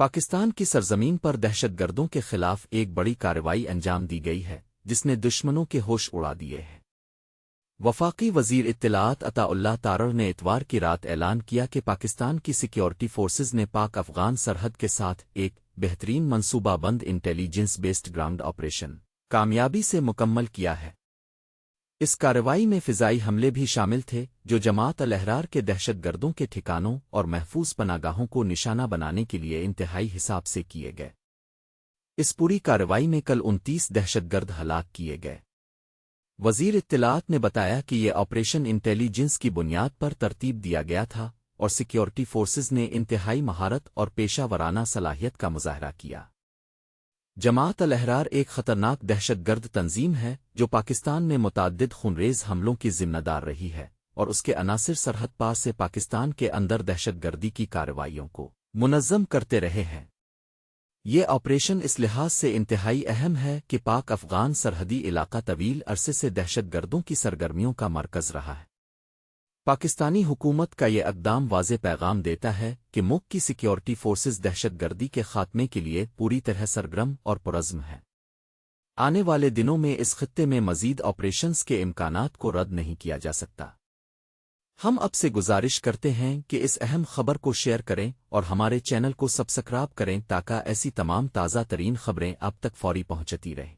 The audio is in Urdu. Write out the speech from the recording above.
پاکستان کی سرزمین پر دہشت گردوں کے خلاف ایک بڑی کارروائی انجام دی گئی ہے جس نے دشمنوں کے ہوش اڑا دیے ہیں۔ وفاقی وزیر اطلاعات عطا اللہ تارڑ نے اتوار کی رات اعلان کیا کہ پاکستان کی سیکیورٹی فورسز نے پاک افغان سرحد کے ساتھ ایک بہترین منصوبہ بند انٹیلیجنس بیسڈ گراؤنڈ آپریشن کامیابی سے مکمل کیا ہے۔ اس کارروائی میں فضائی حملے بھی شامل تھے جو جماعت الاحرار کے دہشت گردوں کے ٹھکانوں اور محفوظ پناگاہوں کو نشانہ بنانے کے لیے انتہائی حساب سے کیے گئے۔ اس پوری کارروائی میں کل 29 دہشت گرد ہلاک کیے گئے۔ وزیر اطلاعات نے بتایا کہ یہ آپریشن انٹیلیجنس کی بنیاد پر ترتیب دیا گیا تھا اور سیکیورٹی فورسز نے انتہائی مہارت اور پیشہ ورانہ صلاحیت کا مظاہرہ کیا۔ جماعت الاحرار ایک خطرناک دہشت گرد تنظیم ہے جو پاکستان میں متعدد خونریز حملوں کی ذمہ دار رہی ہے اور اس کے عناصر سرحد پار سے پاکستان کے اندر دہشت گردی کی کارروائیوں کو منظم کرتے رہے ہیں۔ یہ آپریشن اس لحاظ سے انتہائی اہم ہے کہ پاک افغان سرحدی علاقہ طویل عرصے سے دہشت گردوں کی سرگرمیوں کا مرکز رہا ہے۔ پاکستانی حکومت کا یہ اقدام واضح پیغام دیتا ہے کہ ملک کی سیکیورٹی فورسز دہشت گردی کے خاتمے کے لیے پوری طرح سرگرم اور پرعزم ہیں۔ آنے والے دنوں میں اس خطے میں مزید آپریشنز کے امکانات کو رد نہیں کیا جا سکتا۔ ہم اب سے گزارش کرتے ہیں کہ اس اہم خبر کو شیئر کریں اور ہمارے چینل کو سبسکرائب کریں تاکہ ایسی تمام تازہ ترین خبریں آپ تک فوری پہنچتی رہیں۔